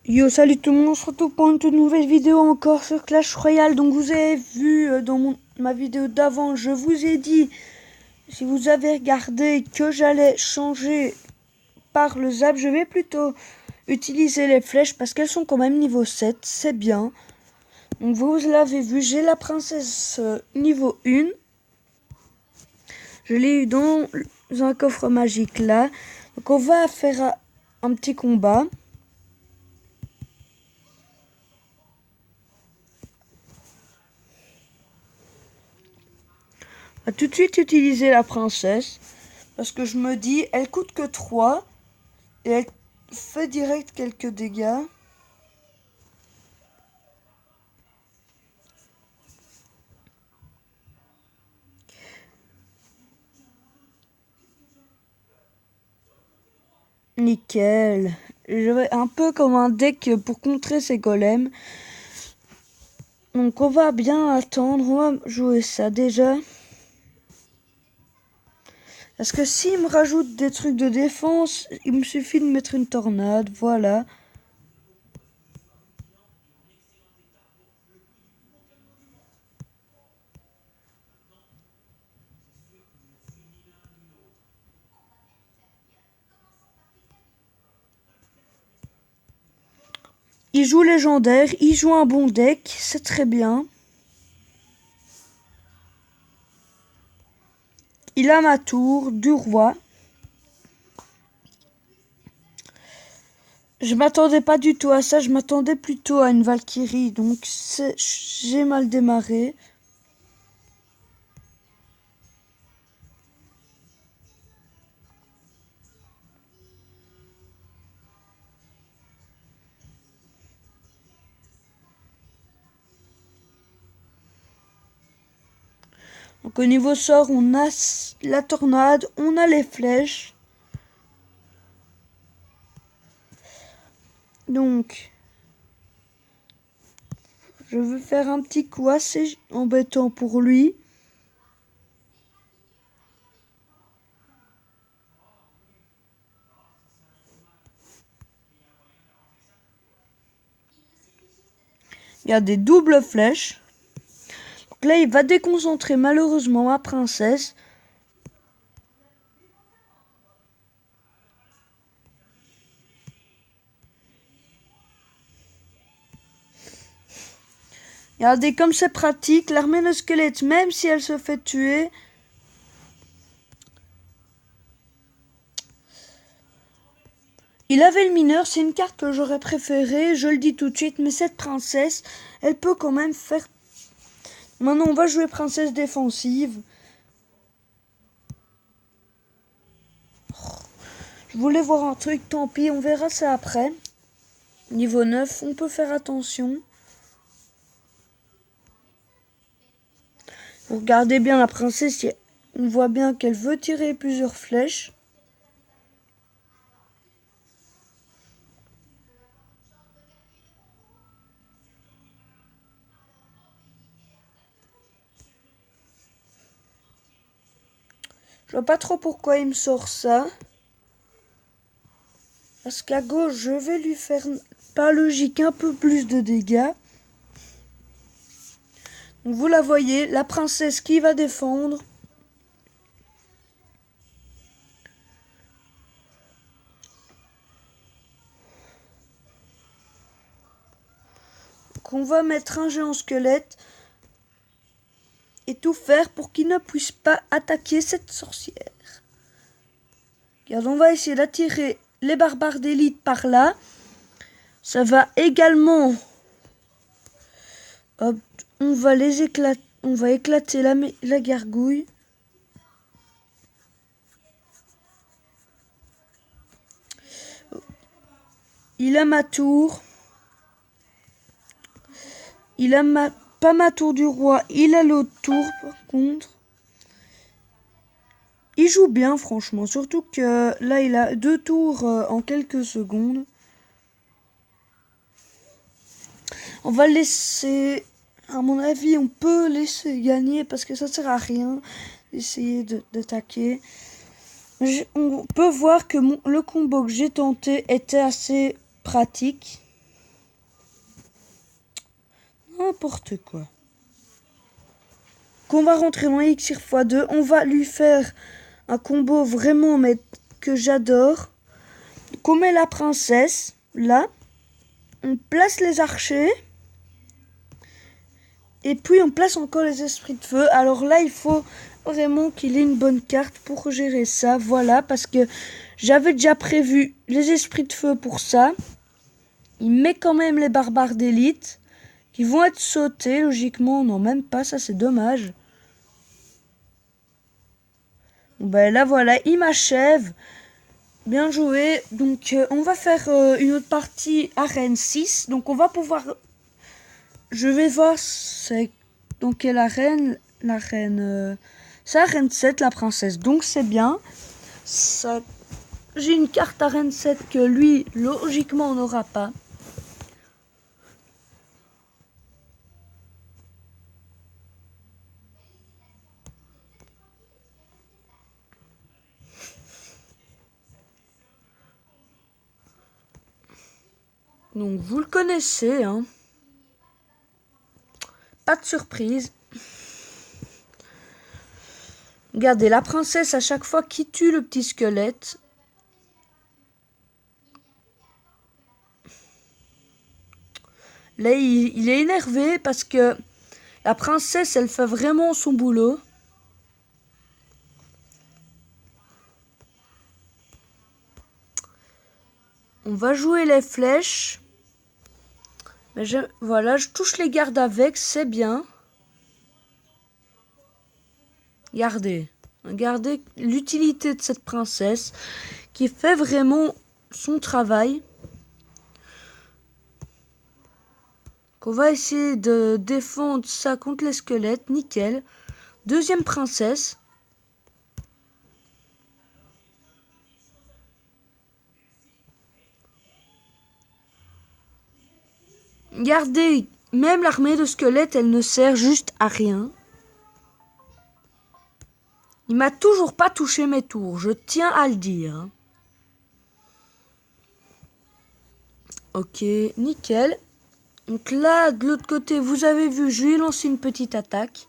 Yo, salut tout le monde, on se retrouve pour une toute nouvelle vidéo encore sur Clash Royale. Donc vous avez vu dans ma vidéo d'avant, je vous ai dit, si vous avez regardé, que j'allais changer par le zap. Je vais plutôt utiliser les flèches parce qu'elles sont quand même niveau 7, c'est bien. Donc vous l'avez vu, j'ai la princesse niveau 1. Je l'ai eu dans un coffre magique là. Donc on va faire un petit combat. On va tout de suite utiliser la princesse. Parce que je me dis, elle coûte que 3. Et elle fait direct quelques dégâts. Nickel. Je vais un peu comme un deck pour contrer ces golems. Donc on va bien attendre. On va jouer ça déjà. Parce que s'il me rajoute des trucs de défense, il me suffit de mettre une tornade. Voilà. Il joue légendaire. Il joue un bon deck. C'est très bien. Il a ma tour du roi. Je m'attendais pas du tout à ça, je m'attendais plutôt à une Valkyrie, donc j'ai mal démarré. Donc au niveau sort, on a la tornade, on a les flèches. Donc, je veux faire un petit coup assez embêtant pour lui. Il y a des doubles flèches. Donc là, il va déconcentrer malheureusement ma princesse. Regardez comme c'est pratique, l'armée de squelettes, même si elle se fait tuer. Il avait le mineur, c'est une carte que j'aurais préférée, je le dis tout de suite, mais cette princesse, elle peut quand même faire... Maintenant, on va jouer princesse défensive. Je voulais voir un truc, tant pis, on verra ça après. Niveau 9, on peut faire attention. Vous regardez bien la princesse, on voit bien qu'elle veut tirer plusieurs flèches. Je vois pas trop pourquoi il me sort ça. Parce qu'à gauche, je vais lui faire, par logique, un peu plus de dégâts. Donc vous la voyez, la princesse qui va défendre. Donc on va mettre un géant squelette. Et tout faire pour qu'il ne puisse pas attaquer cette sorcière. Regarde, on va essayer d'attirer les barbares d'élite par là. Ça va également... Hop, on va les éclater. On va éclater la gargouille. Il a ma tour. Il a pas ma tour du roi. Il a l'autre tour par contre. Il joue bien franchement. Surtout que là il a 2 tours en quelques secondes. On va le laisser... À mon avis, on peut laisser gagner parce que ça sert à rien d'essayer d'attaquer. On peut voir que le combo que j'ai tenté était assez pratique. N'importe quoi. Qu'on va rentrer dans Elixir x2. On va lui faire un combo vraiment mais que j'adore. Qu'on met la princesse. Là. On place les archers. Et puis on place encore les esprits de feu. Alors là, il faut vraiment qu'il ait une bonne carte pour gérer ça. Voilà, parce que j'avais déjà prévu les esprits de feu pour ça. Il met quand même les barbares d'élite qui vont être sautés. Logiquement, non, même pas, ça c'est dommage. Bon, ben là voilà, il m'achève. Bien joué. Donc on va faire une autre partie arène 6. Donc on va pouvoir... Je vais voir c'est dans quelle arène. L'arène... c'est arène 7, la princesse. Donc c'est bien. Ça... J'ai une carte arène 7 que lui, logiquement, on n'aura pas. Donc vous le connaissez, hein. Pas de surprise. Regardez, la princesse, à chaque fois qui tue le petit squelette, là, il est énervé parce que la princesse, elle fait vraiment son boulot. On va jouer les flèches. Mais voilà, je touche les gardes avec, c'est bien. Regardez l'utilité de cette princesse qui fait vraiment son travail. On va essayer de défendre ça contre les squelettes, nickel. Deuxième princesse. Regardez, même l'armée de squelettes, elle ne sert juste à rien. Il m'a toujours pas touché mes tours, je tiens à le dire. Ok, nickel. Donc là, de l'autre côté, vous avez vu, je lui ai lancé une petite attaque.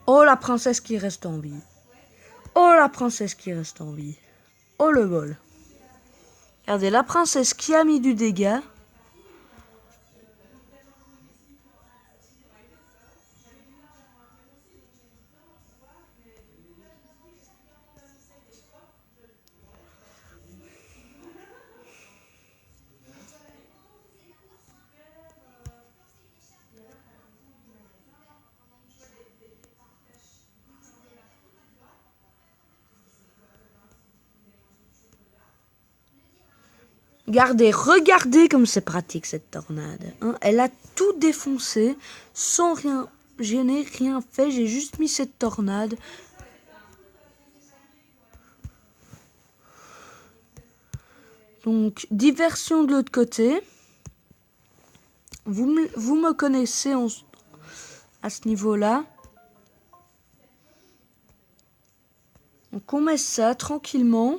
Oh, la princesse qui reste en vie. Oh, la princesse qui reste en vie. Oh, le bol. Regardez, la princesse qui a mis du dégât. Regardez comme c'est pratique cette tornade. Hein. Elle a tout défoncé sans rien. Je n'ai rien fait, j'ai juste mis cette tornade. Donc, diversion de l'autre côté. Vous me connaissez à ce niveau-là. Donc, on met ça tranquillement.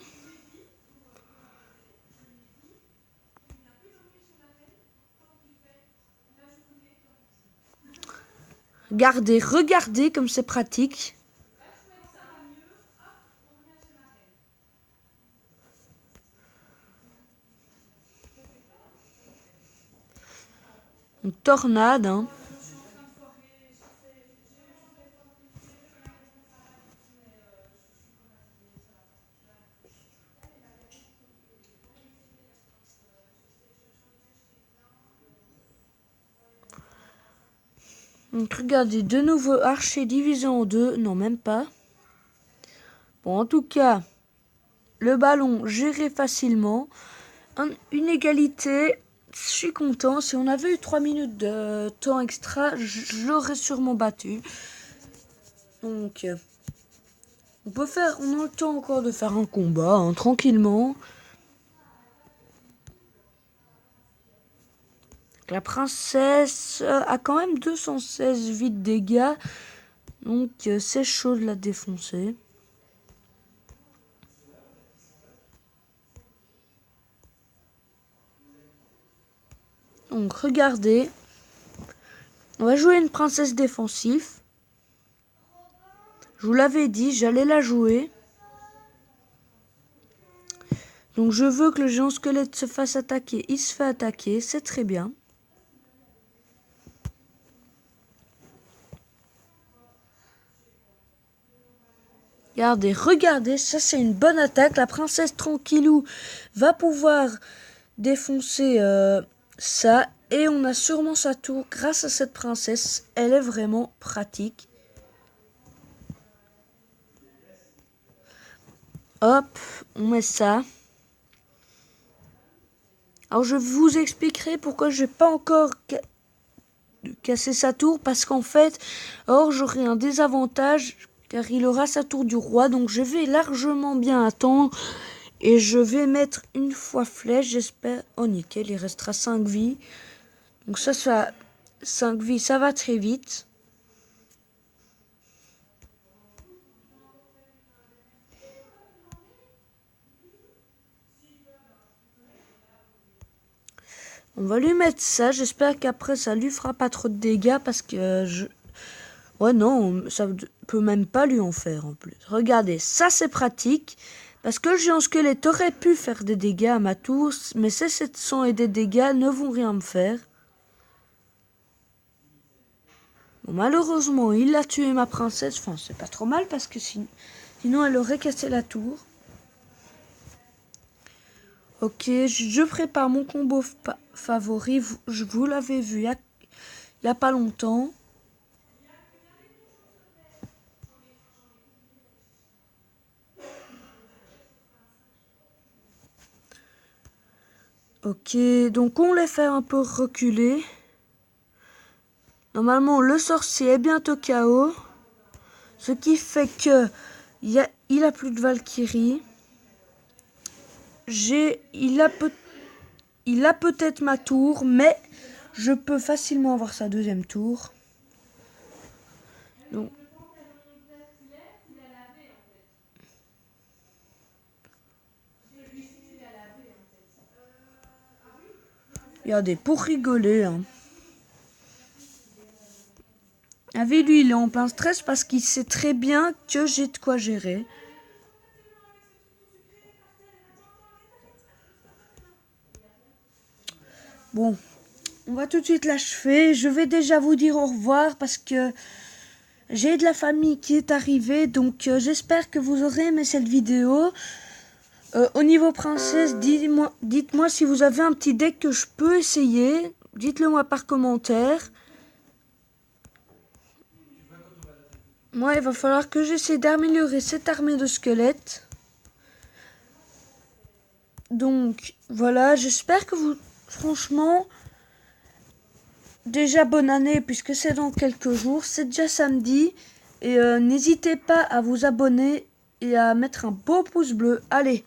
Regardez comme c'est pratique. Une tornade, hein. Donc regardez, de nouveau archer divisé en deux. Non, même pas. Bon, en tout cas, le ballon géré facilement. Une égalité. Je suis content. Si on avait eu 3 minutes de temps extra, je l'aurais sûrement battu. Donc, on a le temps encore de faire un combat, hein, tranquillement. La princesse a quand même 216 vies de dégâts. Donc, c'est chaud de la défoncer. Donc, regardez. On va jouer une princesse défensive. Je vous l'avais dit, j'allais la jouer. Donc je veux que le géant squelette se fasse attaquer. Il se fait attaquer, c'est très bien. Regardez, ça c'est une bonne attaque. La princesse tranquillou va pouvoir défoncer ça. Et on a sûrement sa tour grâce à cette princesse. Elle est vraiment pratique. Hop, on met ça. Alors je vous expliquerai pourquoi je n'ai pas encore cassé sa tour. Parce qu'en fait, j'aurai un désavantage car il aura sa tour du roi. Donc je vais largement bien attendre. Et je vais mettre une fois flèche, j'espère. Oh nickel, il restera 5 vies. Donc ça 5 vies, ça va très vite. On va lui mettre ça, j'espère qu'après ça lui fera pas trop de dégâts parce que ouais non, ça peut même pas lui en faire en plus. Regardez, ça c'est pratique. Parce que le géant squelette aurait pu faire des dégâts à ma tour, mais ces 700 et des dégâts ne vont rien me faire. Bon, malheureusement, il a tué ma princesse. Enfin, c'est pas trop mal parce que sinon elle aurait cassé la tour. Ok, je prépare mon combo favori. Vous l'avez vu il y a pas longtemps. Ok, donc on les fait un peu reculer. Normalement, le sorcier est bientôt KO. Ce qui fait que il a plus de Valkyrie. Il a peut-être ma tour, mais je peux facilement avoir sa deuxième tour. Donc, regardez, pour rigoler, hein. Avec lui, il est en plein stress parce qu'il sait très bien que j'ai de quoi gérer. Bon, on va tout de suite l'achever. Je vais déjà vous dire au revoir parce que j'ai de la famille qui est arrivée. Donc, j'espère que vous aurez aimé cette vidéo. Au niveau princesse, dites-moi si vous avez un petit deck que je peux essayer. Dites-le moi par commentaire. Moi, il va falloir que j'essaie d'améliorer cette armée de squelettes. Donc, voilà, j'espère que vous... Franchement, déjà bonne année puisque c'est dans quelques jours. C'est déjà samedi. Et n'hésitez pas à vous abonner et à mettre un beau pouce bleu. Allez!